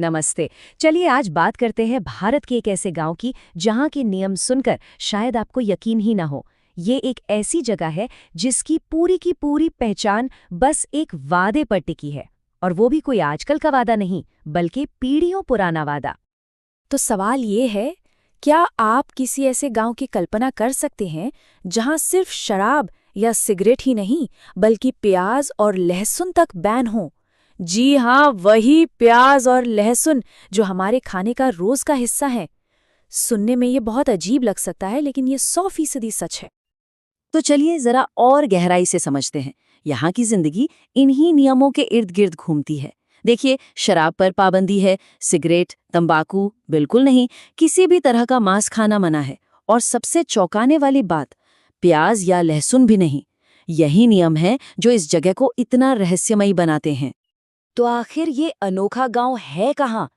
नमस्ते। चलिए आज बात करते हैं भारत के एक ऐसे गांव की जहां के नियम सुनकर शायद आपको यकीन ही ना हो। ये एक ऐसी जगह है जिसकी पूरी की पूरी पहचान बस एक वादे पर टिकी है। और वो भी कोई आजकल का वादा नहीं, बल्कि पीढ़ियों पुराना वादा। तो सवाल ये है, क्या आप किसी ऐसे गांव की कल्पना कर सकते हैं जहां सिर्फ शराब या सिगरेट ही नहीं बल्कि प्याज और लहसुन तक बैन हो? जी हाँ, वही प्याज और लहसुन जो हमारे खाने का रोज का हिस्सा है। सुनने में ये बहुत अजीब लग सकता है, लेकिन ये 100% सच है। तो चलिए जरा और गहराई से समझते हैं। यहाँ की जिंदगी इन्हीं नियमों के इर्द गिर्द घूमती है। देखिए, शराब पर पाबंदी है, सिगरेट, तंबाकू बिल्कुल नहीं, किसी भी तरह का मांस खाना मना है। और सबसे चौंकाने वाली बात, प्याज या लहसुन भी नहीं। यही नियम है जो इस जगह को इतना रहस्यमयी बनाते हैं। तो आखिर ये अनोखा गांव है कहाँ?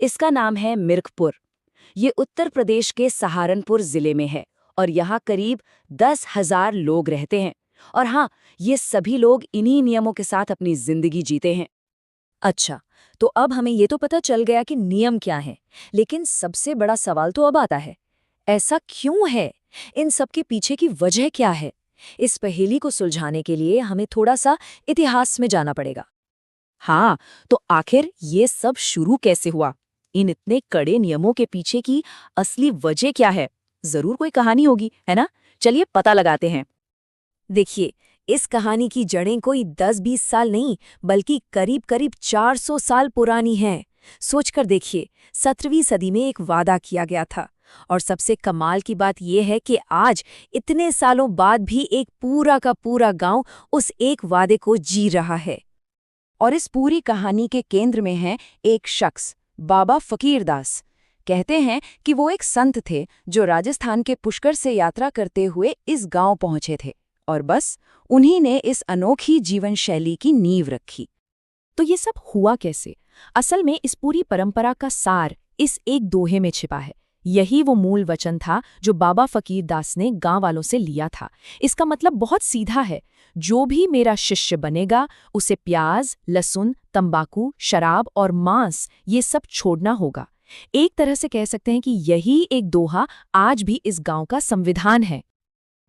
इसका नाम है मिर्कपुर। ये उत्तर प्रदेश के सहारनपुर जिले में है और यहाँ करीब 10,000 लोग रहते हैं। और हाँ, ये सभी लोग इन्हीं नियमों के साथ अपनी जिंदगी जीते हैं। अच्छा, तो अब हमें ये तो पता चल गया कि नियम क्या है, लेकिन सबसे बड़ा सवाल तो अब आता है, ऐसा क्यों है? इन सब के पीछे की वजह क्या है? इस पहेली को सुलझाने के लिए हमें थोड़ा सा इतिहास में जाना पड़ेगा। हाँ, तो आखिर ये सब शुरू कैसे हुआ? इन इतने कड़े नियमों के पीछे की असली वजह क्या है? जरूर कोई कहानी होगी, है ना? चलिए पता लगाते हैं। देखिए, इस कहानी की जड़ें कोई 10-20 साल नहीं, बल्कि करीब-करीब 400 साल पुरानी हैं। सोचकर देखिए, 17वीं सदी में एक वादा किया गया था। और सबसे कमाल की बात यह है कि आज इतने सालों बाद भी एक पूरा का पूरा गांव उस एक वादे को जी रहा है। और इस पूरी कहानी के केंद्र में है एक शख्स, बाबा फकीरदास। कहते हैं कि वो एक संत थे जो राजस्थान के पुष्कर से यात्रा करते हुए इस गांव पहुंचे थे, और बस उन्हीं ने इस अनोखी जीवन शैली की नींव रखी। तो ये सब हुआ कैसे? असल में इस पूरी परंपरा का सार इस एक दोहे में छिपा है। यही वो मूल वचन था जो बाबा फकीरदास ने गांव वालों से लिया था। इसका मतलब बहुत सीधा है, जो भी मेरा शिष्य बनेगा उसे प्याज, लहसुन, तंबाकू, शराब और मांस ये सब छोड़ना होगा। एक तरह से कह सकते हैं कि यही एक दोहा आज भी इस गांव का संविधान है।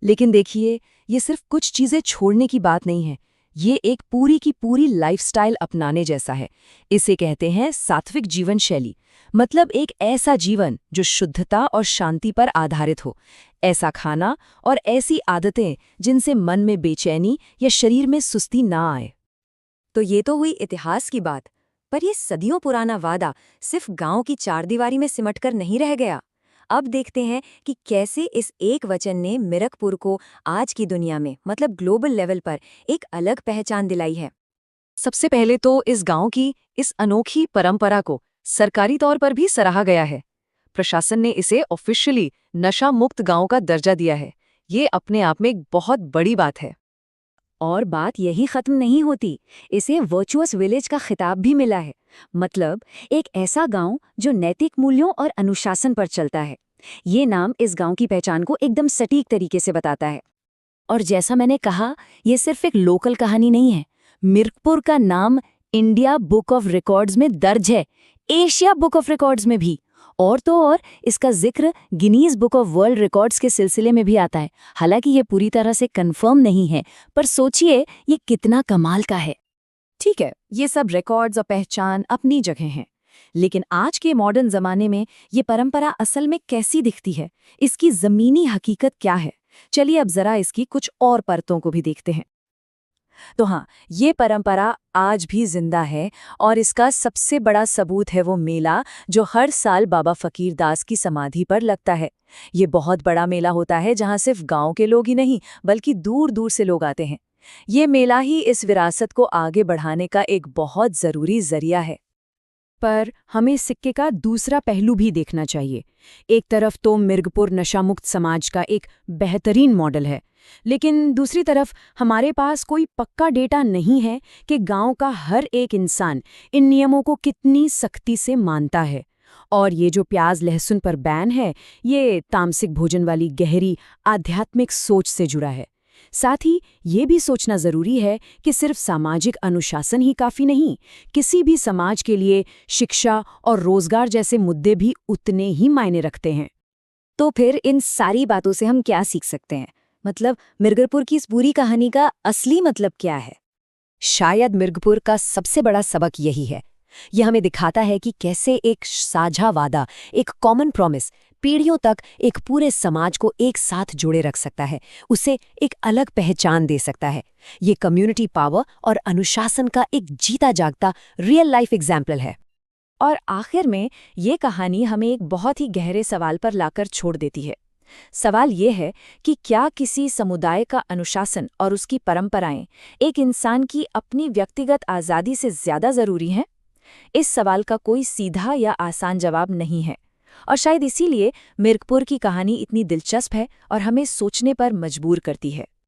लेकिन देखिए, ये सिर्फ कुछ चीजें छोड़ने की बात नहीं है, ये एक पूरी की पूरी लाइफस्टाइल अपनाने जैसा है। इसे कहते हैं सात्विक जीवन शैली। मतलब एक ऐसा जीवन जो शुद्धता और शांति पर आधारित हो। ऐसा खाना और ऐसी आदतें जिनसे मन में बेचैनी या शरीर में सुस्ती ना आए। तो ये तो हुई इतिहास की बात, पर ये सदियों पुराना वादा सिर्फ गांव की चारदीवारी में सिमटकर नहीं रह गया। अब देखते हैं कि कैसे इस एक वचन ने मिरकपुर को आज की दुनिया में, मतलब ग्लोबल लेवल पर, एक अलग पहचान दिलाई है। सबसे पहले तो इस गांव की इस अनोखी परंपरा को सरकारी तौर पर भी सराहा गया है। प्रशासन ने इसे ऑफिशियली नशा मुक्त गांव का दर्जा दिया है। ये अपने आप में एक बहुत बड़ी बात है। और बात यही खत्म नहीं होती, इसे वर्चुअस विलेज का खिताब भी मिला है। मतलब एक ऐसा गांव जो नैतिक मूल्यों और अनुशासन पर चलता है। ये नाम इस गांव की पहचान को एकदम सटीक तरीके से बताता है। और जैसा मैंने कहा, ये सिर्फ एक लोकल कहानी नहीं है। मिर्कपुर का नाम इंडिया बुक ऑफ रिकॉर्ड्स में दर्ज है, एशिया बुक ऑफ रिकॉर्ड्स में भी। और तो और इसका जिक्र Guinness book of world records के सिलसिले में भी आता है। हालांकि ये पूरी तरह से कंफर्म नहीं है, पर सोचिए ये कितना कमाल का है। ठीक है, ये सब रिकॉर्ड्स और पहचान अपनी जगह हैं, लेकिन आज के मॉडर्न जमाने में ये परंपरा असल में कैसी दिखती है, इसकी जमीनी हकीकत क्या है? चलिए अब जरा इसकी कुछ और परतों को भी देखते हैं। तो हाँ, ये परंपरा आज भी जिंदा है, और इसका सबसे बड़ा सबूत है वो मेला जो हर साल बाबा फकीरदास की समाधि पर लगता है। ये बहुत बड़ा मेला होता है जहाँ सिर्फ गांव के लोग ही नहीं, बल्कि दूर दूर से लोग आते हैं। ये मेला ही इस विरासत को आगे बढ़ाने का एक बहुत जरूरी जरिया है। पर हमें सिक्के का दूसरा पहलू भी देखना चाहिए। एक तरफ तो मिर्गपुर नशामुक्त समाज का एक बेहतरीन मॉडल है, लेकिन दूसरी तरफ हमारे पास कोई पक्का डेटा नहीं है कि गांव का हर एक इंसान इन नियमों को कितनी सख्ती से मानता है। और ये जो प्याज लहसुन पर बैन है, ये तामसिक भोजन वाली गहरी आध्यात्मिक सोच से जुड़ा है। साथ ही ये भी सोचना जरूरी है कि सिर्फ सामाजिक अनुशासन ही काफी नहीं, किसी भी समाज के लिए शिक्षा और रोजगार जैसे मुद्दे भी उतने ही मायने रखते हैं। तो फिर इन सारी बातों से हम क्या सीख सकते हैं? मतलब मिर्गपुर की इस पूरी कहानी का असली मतलब क्या है? शायद मिर्गपुर का सबसे बड़ा सबक यही है। यह हमें दिखाता है कि कैसे एक साझा वादा, एक कॉमन प्रॉमिस पीढ़ियों तक एक पूरे समाज को एक साथ जोड़े रख सकता है, उसे एक अलग पहचान दे सकता है। ये कम्युनिटी पावर और अनुशासन का एक जीता जागता रियल लाइफ एग्जाम्पल है। और आखिर में ये कहानी हमें एक बहुत ही गहरे सवाल पर लाकर छोड़ देती है। सवाल ये है कि क्या किसी समुदाय का अनुशासन और उसकी परंपराएं एक इंसान की अपनी व्यक्तिगत आज़ादी से ज़्यादा ज़रूरी हैं? इस सवाल का कोई सीधा या आसान जवाब नहीं है, और शायद इसीलिए मिर्गपुर की कहानी इतनी दिलचस्प है और हमें सोचने पर मजबूर करती है।